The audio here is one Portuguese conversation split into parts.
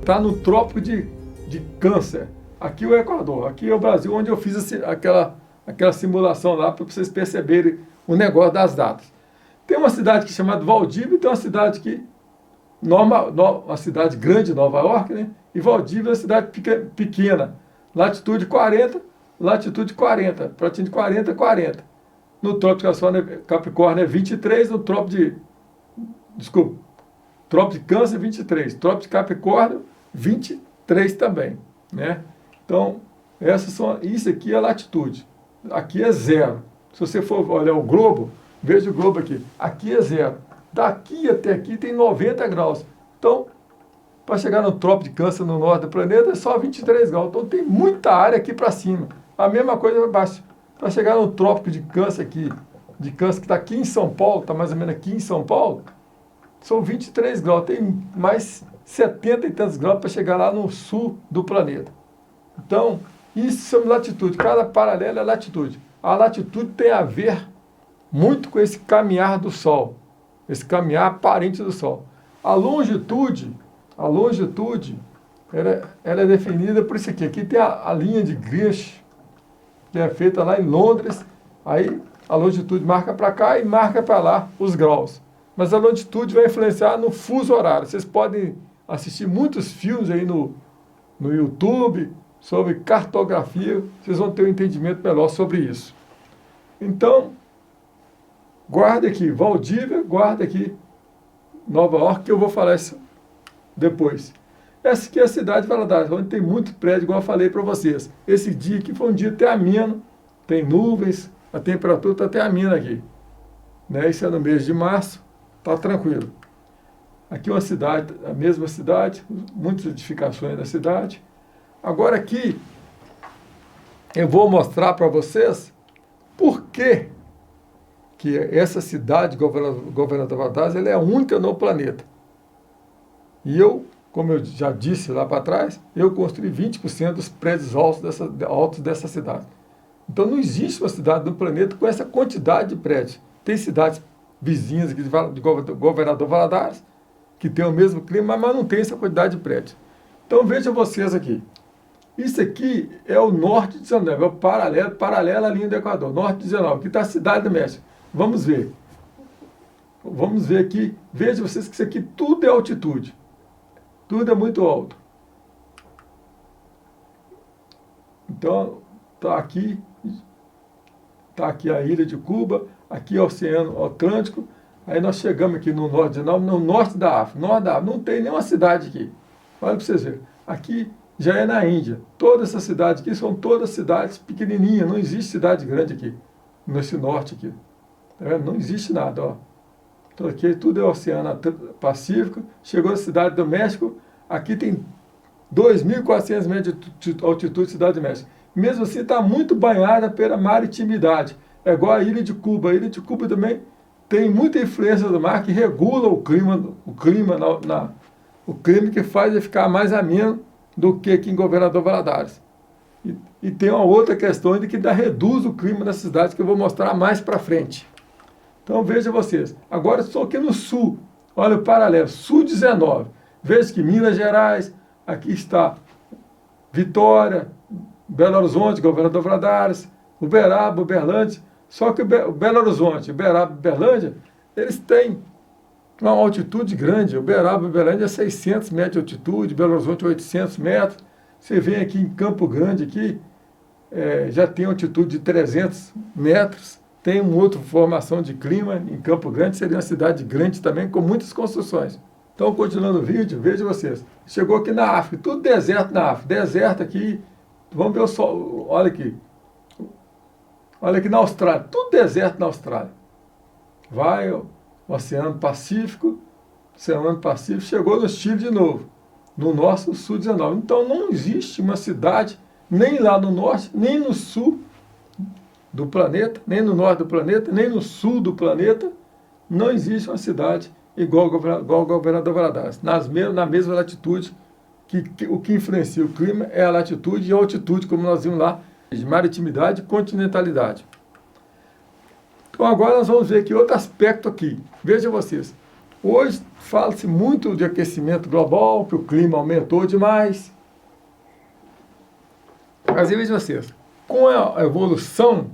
está no Trópico de Câncer. Aqui o Equador, aqui é o Brasil, onde eu fiz aquela simulação lá para vocês perceberem o negócio das datas. Tem uma cidade que é chamada Valdívia e tem uma cidade que uma cidade grande, Nova York, né? E Valdívia é uma cidade pequena, latitude 40, latitude 40, praticamente 40, 40. No Trópico de Capricórnio é 23, no Trópico de Câncer 23, Trópico de Capricórnio 23 também, né? Então, isso aqui é a latitude. Aqui é zero. Se você for olhar o globo, veja o globo aqui. Aqui é zero. Daqui até aqui tem 90 graus. Então, para chegar no Trópico de Câncer no norte do planeta é só 23 graus. Então, tem muita área aqui para cima. A mesma coisa para baixo. Para chegar no Trópico de Câncer aqui, que está aqui em São Paulo, está mais ou menos aqui em São Paulo, são 23 graus. Tem mais 70 e tantos graus para chegar lá no sul do planeta. Então, isso são latitude. Cada paralelo é latitude. A latitude tem a ver muito com esse caminhar do Sol, esse caminhar aparente do Sol. A longitude, ela é definida por isso aqui. Aqui tem a linha de Greenwich, que é feita lá em Londres. Aí a longitude marca para cá e marca para lá os graus. Mas a longitude vai influenciar no fuso horário. Vocês podem assistir muitos filmes aí no YouTube sobre cartografia, vocês vão ter um entendimento melhor sobre isso. Então, guarda aqui Valdívia, guarda aqui Nova York, que eu vou falar isso depois. Essa aqui é a cidade de Valadares, onde tem muito prédio, igual eu falei para vocês. Esse dia aqui foi um dia até ameno, tem nuvens, a temperatura está até amena aqui. Né? Isso é no mês de março, está tranquilo. Aqui uma cidade, a mesma cidade, muitas edificações da cidade. Agora aqui, eu vou mostrar para vocês por que essa cidade, Governador Valadares, ela é a única no planeta. E eu, como eu já disse lá para trás, eu construí 20% dos prédios altos dessa cidade. Então não existe uma cidade no planeta com essa quantidade de prédios. Tem cidades vizinhas aqui de Governador Valadares, que tem o mesmo clima, mas não tem essa quantidade de prédios. Então vejam vocês aqui. Isso aqui é o norte de 19, é o paralelo à linha do Equador, norte de 19, aqui está a cidade do México. Vamos ver. Vamos ver aqui. Vejam vocês que isso aqui tudo é altitude. Tudo é muito alto. Então, está aqui a ilha de Cuba, aqui é o Oceano Atlântico. Aí nós chegamos aqui no norte de 19, no norte da África. Não tem nenhuma cidade aqui. Olha para vocês verem. Aqui já é na Índia. Todas essas cidades aqui são todas cidades pequenininhas. Não existe cidade grande aqui, nesse norte aqui. Tá vendo? Não existe nada, ó. Então aqui tudo é Oceano Pacífico. Chegou a cidade do México. Aqui tem 2.400 metros de altitude, cidade do México. Mesmo assim está muito banhada pela maritimidade. É igual a ilha de Cuba. A ilha de Cuba também tem muita influência do mar que regula o clima que faz ele ficar mais ameno do que aqui em Governador Valadares. E tem uma outra questão ainda que reduz o clima das cidades que eu vou mostrar mais para frente. Então vejam vocês. Agora estou aqui no sul. Olha o paralelo. Sul 19. Veja que Minas Gerais, aqui está Vitória, Belo Horizonte, Governador Valadares, Uberaba, Uberlândia. Só que o Belo Horizonte, Uberaba e Uberlândia, eles têm uma altitude grande. Uberaba e Uberlândia é 600 metros de altitude, Belo Horizonte 800 metros. Você vem aqui em Campo Grande, aqui, já tem altitude de 300 metros. Tem uma outra formação de clima em Campo Grande, seria uma cidade grande também, com muitas construções. Então, continuando o vídeo, vejam vocês. Chegou aqui na África, tudo deserto na África. Deserto aqui, vamos ver o sol, olha aqui. Olha aqui na Austrália, tudo deserto na Austrália. Vai o Oceano Pacífico, chegou no Chile de novo. No norte, no sul 19. Então, não existe uma cidade, nem lá no norte, nem no sul do planeta, nem no norte do planeta, nem no sul do planeta, não existe uma cidade igual ao Governador Valadares, na mesma latitude, o que influencia o clima é a latitude e a altitude, como nós vimos lá, de maritimidade e continentalidade. Então agora nós vamos ver aqui outro aspecto aqui. Vejam vocês, Hoje fala-se muito de aquecimento global, que o clima aumentou demais. Mas vejam vocês, com a evolução,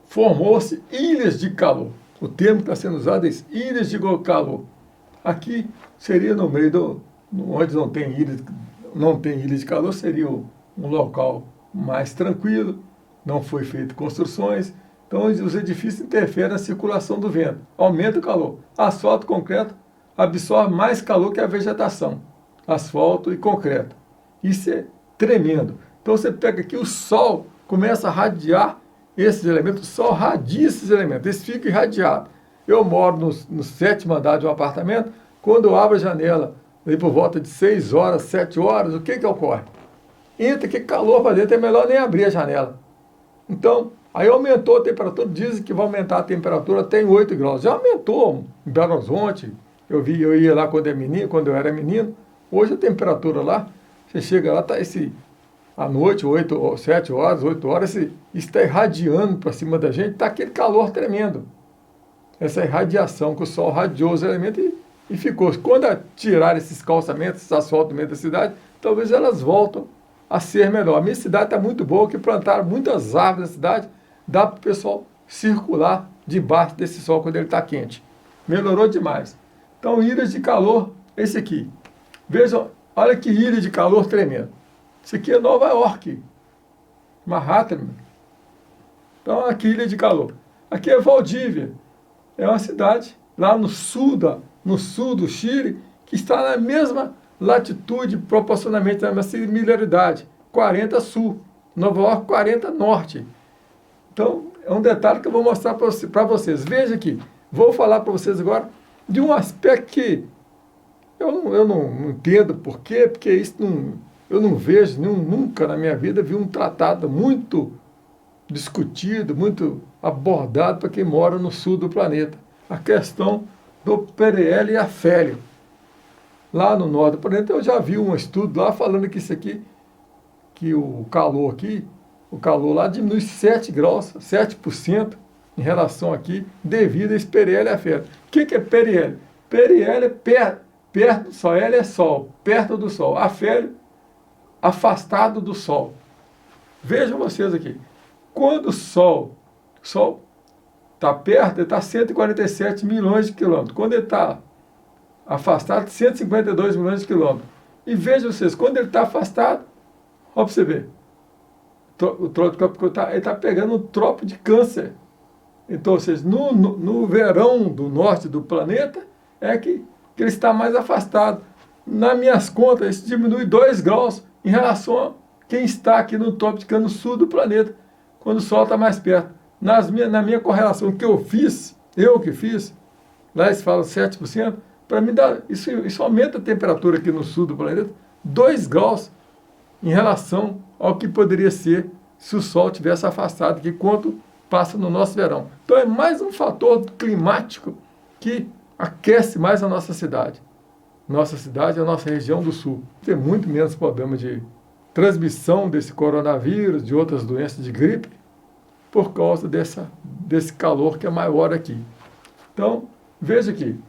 formou-se ilhas de calor. O termo que está sendo usado é isso, ilhas de calor. Aqui seria no meio onde não tem ilha de calor, seria um local mais tranquilo, não foi feito construções, então os edifícios interferem na circulação do vento, aumenta o calor. Asfalto e concreto absorve mais calor que a vegetação, asfalto e concreto. Isso é tremendo. Então você pega aqui o sol, começa a radiar esses elementos, o sol radia esses elementos, eles ficam irradiados. Eu moro no 7º andar de um apartamento, quando eu abro a janela, aí por volta de 6 horas, 7 horas, o que ocorre? Entra que calor para dentro, é melhor nem abrir a janela. Então, aí aumentou a temperatura, dizem que vai aumentar a temperatura até em 8 graus. Já aumentou em Belo Horizonte, eu ia lá quando eu era menino, hoje a temperatura lá, você chega lá, está à noite, 7 horas, 8 horas, está irradiando para cima da gente, está aquele calor tremendo. Essa irradiação que o sol radiou os elementos e ficou. Quando tirar esses calçamentos, esses asfaltos no meio da cidade, talvez elas voltam a ser melhor. A minha cidade está muito boa, que plantaram muitas árvores na cidade, dá para o pessoal circular debaixo desse sol quando ele está quente. Melhorou demais. Então, ilhas de calor, esse aqui. Vejam, olha que ilha de calor tremendo. Isso aqui é Nova York, Manhattan. Então, aqui ilha de calor. Aqui é Valdívia, é uma cidade lá no sul do Chile, que está na mesma latitude, proporcionalmente na mesma similaridade, 40 sul, Nova York 40 norte. Então, é um detalhe que eu vou mostrar para vocês. Veja aqui, vou falar para vocês agora de um aspecto que eu não entendo por quê, porque isso eu não vejo, nunca na minha vida vi um tratado muito discutido, muito abordado para quem mora no sul do planeta. A questão do periélio e afélio. Lá no norte do planeta eu já vi um estudo lá falando que isso aqui, que o calor lá diminui 7 graus, 7% em relação aqui, devido a esse periélio e afélio. O que é periélio? Periélio é perto do sol, L é sol, perto do sol. Afélio, afastado do sol. Vejam vocês aqui, quando o sol está perto, ele está a 147 milhões de quilômetros. Quando ele está afastado, 152 milhões de quilômetros. E vejam vocês, quando ele está afastado, olha para você ver, ele está pegando um trópico de Câncer. Então, ou seja, no verão do norte do planeta, é que ele está mais afastado. Nas minhas contas, isso diminui 2 graus em relação a quem está aqui no trópico de Câncer, no sul do planeta, quando o Sol está mais perto. Na minha correlação que eu que fiz, lá eles falam 7%, para mim isso aumenta a temperatura aqui no sul do planeta 2 graus em relação ao que poderia ser se o Sol tivesse afastado aqui, quanto passa no nosso verão. Então é mais um fator climático que aquece mais a nossa cidade. Nossa cidade é a nossa região do sul. Tem muito menos problema de transmissão desse coronavírus, de outras doenças de gripe, por causa desse calor que é maior aqui. Então, veja aqui,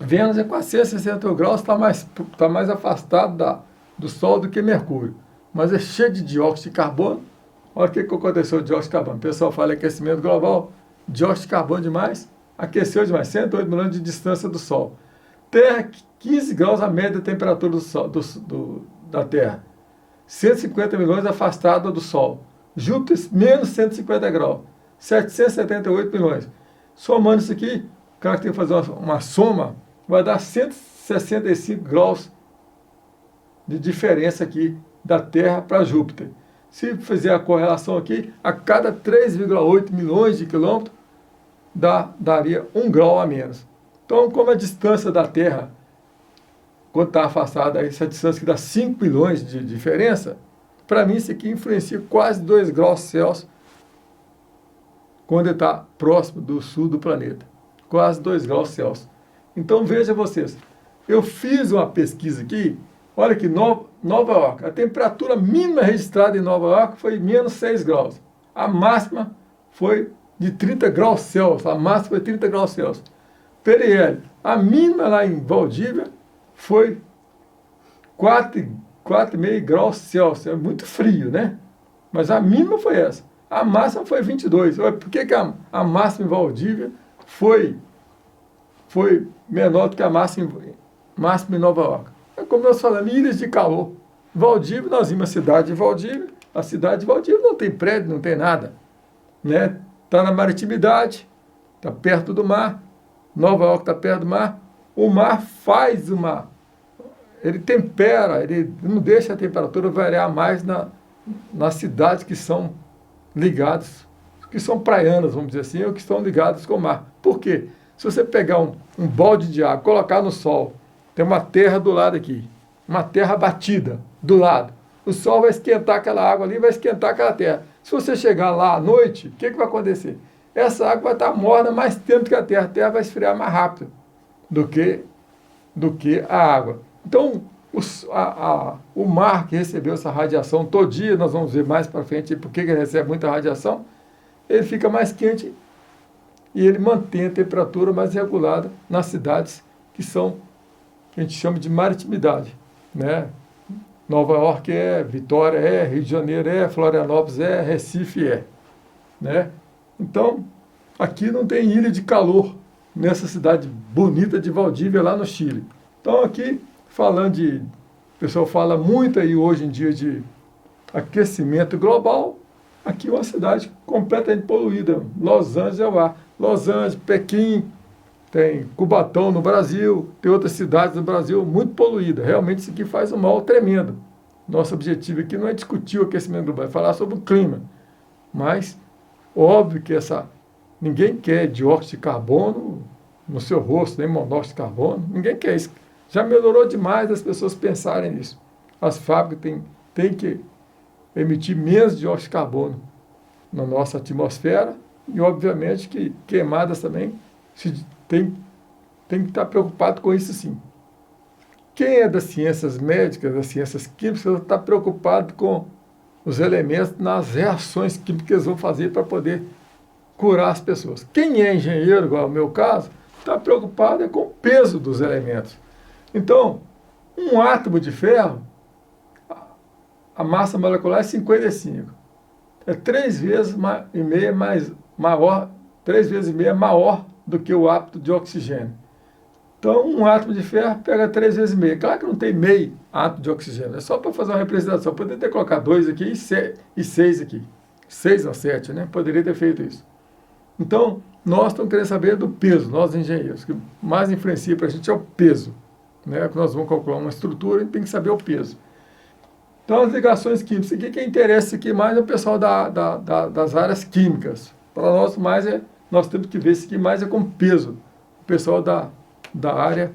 Vênus é 460 graus, está mais afastado do Sol do que Mercúrio, mas é cheio de dióxido de carbono. Olha o que aconteceu com o dióxido de carbono. O pessoal fala aquecimento global, dióxido de carbono demais, aqueceu demais, 108 milhões de distância do Sol. Terra, 15 graus a média temperatura da Terra, 150 milhões afastada do Sol. Júpiter, menos 150 graus, 778 milhões. Somando isso aqui, o cara tem que fazer uma soma, vai dar 165 graus de diferença aqui da Terra para Júpiter. Se fizer a correlação aqui, a cada 3,8 milhões de quilômetros, daria 1 grau a menos. Então, como a distância da Terra, quando está afastada, essa distância que dá 5 milhões de diferença, para mim isso aqui influencia quase 2 graus Celsius quando ele está próximo do sul do planeta. Quase 2 graus Celsius. Então veja vocês, eu fiz uma pesquisa aqui, olha aqui, Nova York, a temperatura mínima registrada em Nova York foi menos 6 graus. A máxima foi de 30 graus Celsius, a máxima foi 30 graus Celsius. Periele. A mínima lá em Valdívia foi 4,5 graus Celsius. É muito frio, né? Mas a mínima foi essa. A máxima foi 22. Por que a máxima em Valdívia foi menor do que a máxima em Nova York? É como nós falamos, ilhas de calor. Valdívia, nós vimos a cidade de Valdívia. A cidade de Valdívia não tem prédio, não tem nada. Né? Está na maritimidade, está perto do mar. Nova York está perto do mar. O mar faz ele tempera, ele não deixa a temperatura variar mais nas cidades que são ligadas, que são praianas, vamos dizer assim, ou que estão ligadas com o mar. Por quê? Se você pegar um balde de água, colocar no sol, tem uma terra do lado aqui, uma terra batida do lado. O sol vai esquentar aquela água ali, vai esquentar aquela terra. Se você chegar lá à noite, o que vai acontecer? Essa água vai estar morna mais tempo que a terra vai esfriar mais rápido do que a água. Então, o mar que recebeu essa radiação todo dia, nós vamos ver mais para frente por que ele recebe muita radiação, ele fica mais quente e ele mantém a temperatura mais regulada nas cidades que a gente chama de maritimidade, né? Nova York Vitória Rio de Janeiro Florianópolis Recife né? Então, aqui não tem ilha de calor nessa cidade bonita de Valdívia, lá no Chile. Então, aqui, falando o pessoal fala muito aí hoje em dia de aquecimento global, aqui é uma cidade completamente poluída. Los Angeles é o ar. Los Angeles, Pequim, tem Cubatão no Brasil, tem outras cidades no Brasil muito poluídas. Realmente isso aqui faz um mal tremendo. Nosso objetivo aqui não é discutir o aquecimento global, é falar sobre o clima. Mas, óbvio que ninguém quer dióxido de carbono no seu rosto, nem monóxido de carbono, ninguém quer isso. Já melhorou demais as pessoas pensarem nisso. As fábricas têm que emitir menos dióxido de carbono na nossa atmosfera e, obviamente, que queimadas também tem que estar preocupado com isso, sim. Quem é das ciências médicas, das ciências químicas, está preocupado com os elementos nas reações químicas que eles vão fazer para poder curar as pessoas. Quem é engenheiro, igual é o meu caso, está preocupado com o peso dos elementos. Então, um átomo de ferro, a massa molecular é 55. É 3,5 vezes maior do que o átomo de oxigênio. Então, um átomo de ferro pega 3,5 vezes. Claro que não tem meio átomo de oxigênio. É só para fazer uma representação. Poderia ter colocado 2 aqui e 6 aqui. 6 ou 7, né? Poderia ter feito isso. Então, nós estamos querendo saber do peso, nós engenheiros. O que mais influencia para a gente é o peso. Né? Quando nós vamos calcular uma estrutura, a gente tem que saber o peso. Então, as ligações químicas. Aqui, quem interessa aqui mais é o pessoal das áreas químicas. Para nós, nós temos que ver isso aqui mais com peso. O pessoal da área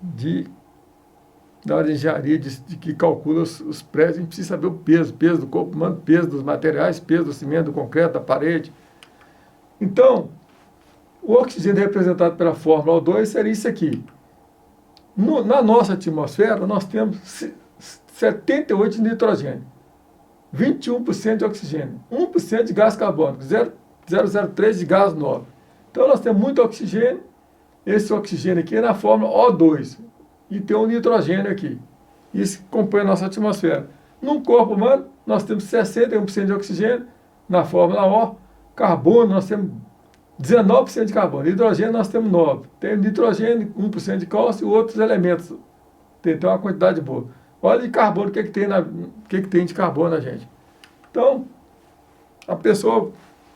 de engenharia, que calcula os prédios, a gente precisa saber o peso do corpo humano, peso dos materiais, peso do cimento, do concreto, da parede. Então, o oxigênio representado pela fórmula O2 seria isso aqui. Na nossa atmosfera, nós temos 78 de nitrogênio, 21% de oxigênio, 1% de gás carbônico, 0,03 de gás nobre. Então, nós temos muito oxigênio. Esse oxigênio aqui é na fórmula O2. E tem um nitrogênio aqui. Isso compõe a nossa atmosfera. No corpo humano, nós temos 61% de oxigênio na fórmula O. Carbono, nós temos 19% de carbono. Hidrogênio, nós temos 9%. Tem nitrogênio, 1% de cálcio e outros elementos. Tem uma quantidade boa. Olha de carbono, o que tem de carbono na gente. Então, a pessoa,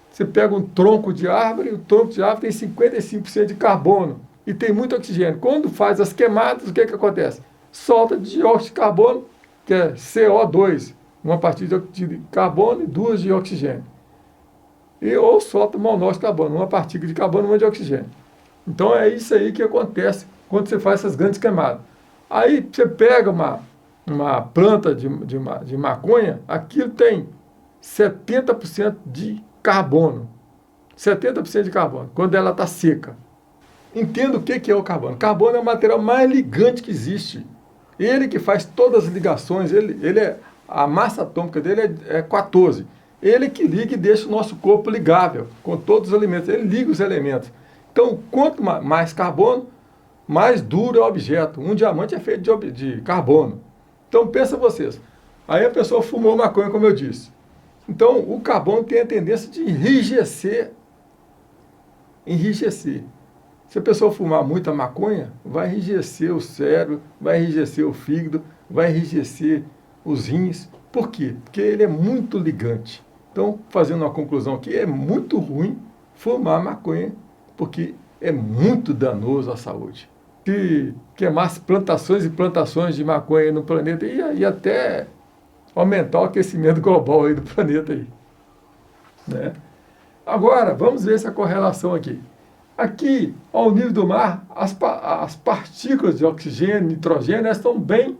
você pega um tronco de árvore, o tronco de árvore tem 55% de carbono e tem muito oxigênio. Quando faz as queimadas, o que acontece? Solta dióxido de carbono, que é CO2, uma partícula de carbono e 2 de oxigênio. Ou solta monóxido de carbono, uma partícula de carbono e uma de oxigênio. Então é isso aí que acontece quando você faz essas grandes queimadas. Aí você pega uma planta de maconha, aquilo tem 70% de carbono. 70% de carbono, quando ela está seca. Entenda o que é o carbono. Carbono é o material mais ligante que existe. Ele que faz todas as ligações, a massa atômica dele é 14. Ele que liga e deixa o nosso corpo ligável com todos os elementos. Ele liga os elementos. Então, quanto mais carbono, mais duro é o objeto. Um diamante é feito de carbono. Então, pensa vocês. Aí a pessoa fumou maconha, como eu disse. Então, o carbono tem a tendência de enrijecer. Enrijecer. Se a pessoa fumar muita maconha, vai enrijecer o cérebro, vai enrijecer o fígado, vai enrijecer os rins. Por quê? Porque ele é muito ligante. Então, fazendo uma conclusão aqui, é muito ruim fumar maconha, porque é muito danoso à saúde. Se queimasse plantações e plantações de maconha no planeta, ia até aumentar o aquecimento global aí do planeta aí, né? Agora, vamos ver essa correlação aqui. Aqui, ao nível do mar, as partículas de oxigênio e nitrogênio, elas estão bem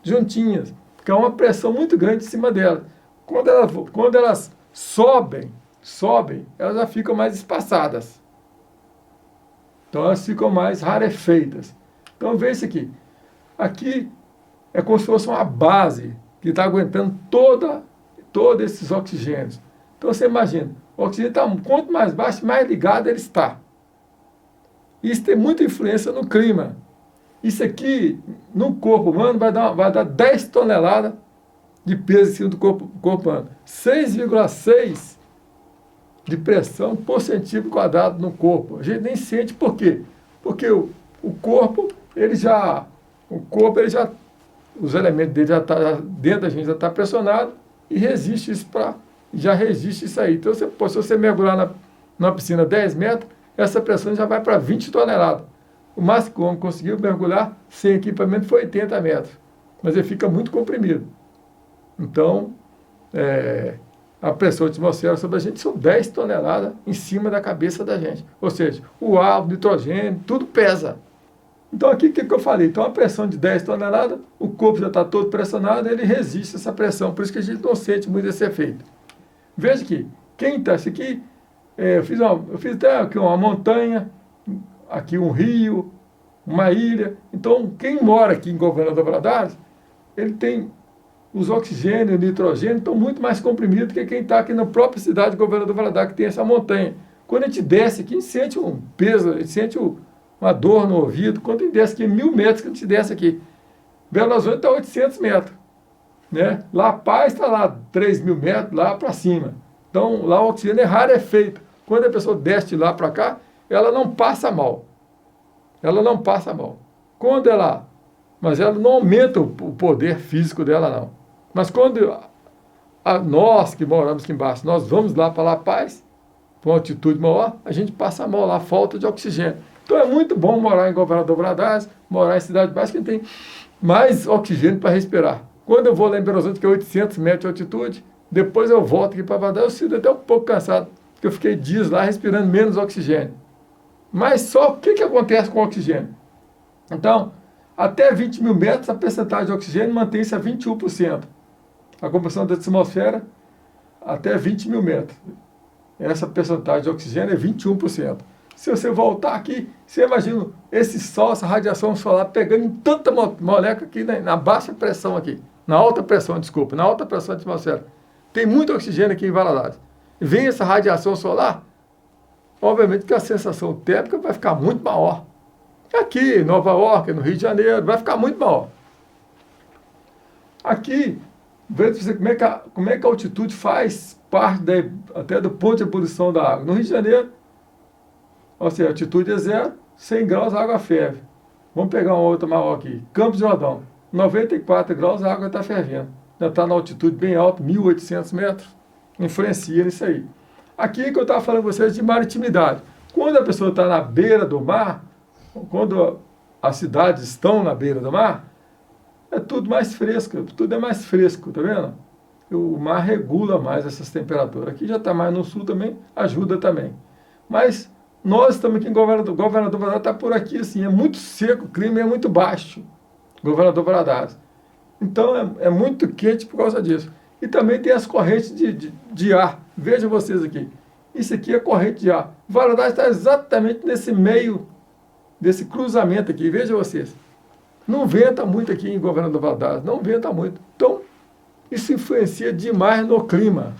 juntinhas, porque há uma pressão muito grande em cima delas. Quando elas sobem, elas já ficam mais espaçadas. Então, elas ficam mais rarefeitas. Então, veja isso aqui. Aqui é como se fosse uma base que está aguentando todos esses oxigênios. Então, você imagina, o oxigênio está quanto mais baixo, mais ligado ele está. Isso tem muita influência no clima. Isso aqui, no corpo humano, vai dar 10 toneladas de peso em cima do corpo humano. 6,6 de pressão por centímetro quadrado no corpo. A gente nem sente por quê? Porque o corpo, os elementos dele dentro da gente já está pressionado e já resiste isso aí. Então, se você mergulhar numa piscina 10 metros, essa pressão já vai para 20 toneladas. O máximo que o homem conseguiu mergulhar sem equipamento foi 80 metros. Mas ele fica muito comprimido. Então, a pressão atmosférica sobre a gente são 10 toneladas em cima da cabeça da gente. Ou seja, o ar, o nitrogênio, tudo pesa. Então, aqui o que eu falei? Então, a pressão de 10 toneladas, o corpo já está todo pressionado, ele resiste a essa pressão. Por isso que a gente não sente muito esse efeito. Veja aqui, quem está isso aqui, eu fiz até aqui uma montanha, aqui um rio, uma ilha. Então, quem mora aqui em Governador Valadares, ele tem os oxigênios e o nitrogênio estão muito mais comprimidos que quem está aqui na própria cidade de Governador Valadares, que tem essa montanha. Quando a gente desce aqui, a gente sente um peso, a gente sente uma dor no ouvido. Quando a gente desce aqui, 1.000 metros que a gente desce aqui. Belo Horizonte está 800 metros. Né? La Paz está lá 3.000 metros, lá para cima. Então, lá o oxigênio é rarefeito. Quando a pessoa desce de lá para cá, ela não passa mal. Ela não passa mal. Mas ela não aumenta o poder físico dela, não. Mas quando nós que moramos aqui embaixo, nós vamos lá para La Paz, com altitude maior, a gente passa mal lá, falta de oxigênio. Então é muito bom morar em Governador Valadares, morar em cidade baixa, que tem mais oxigênio para respirar. Quando eu vou lá em Belo Horizonte, que é 800 metros de altitude, depois eu volto aqui para Valadares, eu sinto até um pouco cansado, porque eu fiquei dias lá respirando menos oxigênio. Mas só o que acontece com o oxigênio? Então, até 20.000 metros, a percentagem de oxigênio mantém-se a 21%. A composição da atmosfera, até 20.000 metros. Essa percentagem de oxigênio é 21%. Se você voltar aqui, você imagina esse sol, essa radiação solar pegando em tanta molécula aqui na baixa pressão aqui. Na alta pressão da atmosfera. Tem muito oxigênio aqui em Valadares. Vem essa radiação solar, obviamente que a sensação térmica vai ficar muito maior. Aqui em Nova York, no Rio de Janeiro, vai ficar muito maior. Aqui, veja como é que a altitude faz parte até do ponto de ebulição da água. No Rio de Janeiro, ou seja, a altitude é 0, 100 graus, a água ferve. Vamos pegar uma outra maior aqui. Campos do Jordão, 94 graus, a água está fervendo. Já está na altitude bem alta, 1.800 metros. Influencia nisso aí. Aqui que eu estava falando com vocês de maritimidade. Quando a pessoa está na beira do mar, quando as cidades estão na beira do mar, é tudo mais fresco, tudo é mais fresco, tá vendo? O mar regula mais essas temperaturas. Aqui já está mais no sul também, ajuda também. Mas nós estamos aqui em Governador Valadares, está por aqui assim, é muito seco, o clima é muito baixo, Governador Valadares. Então é muito quente por causa disso. E também tem as correntes de ar. Vejam vocês aqui. Isso aqui é corrente de ar. Valadares está exatamente nesse meio desse cruzamento aqui. Vejam vocês. Não venta muito aqui em Governador Valadares. Não venta muito. Então, isso influencia demais no clima.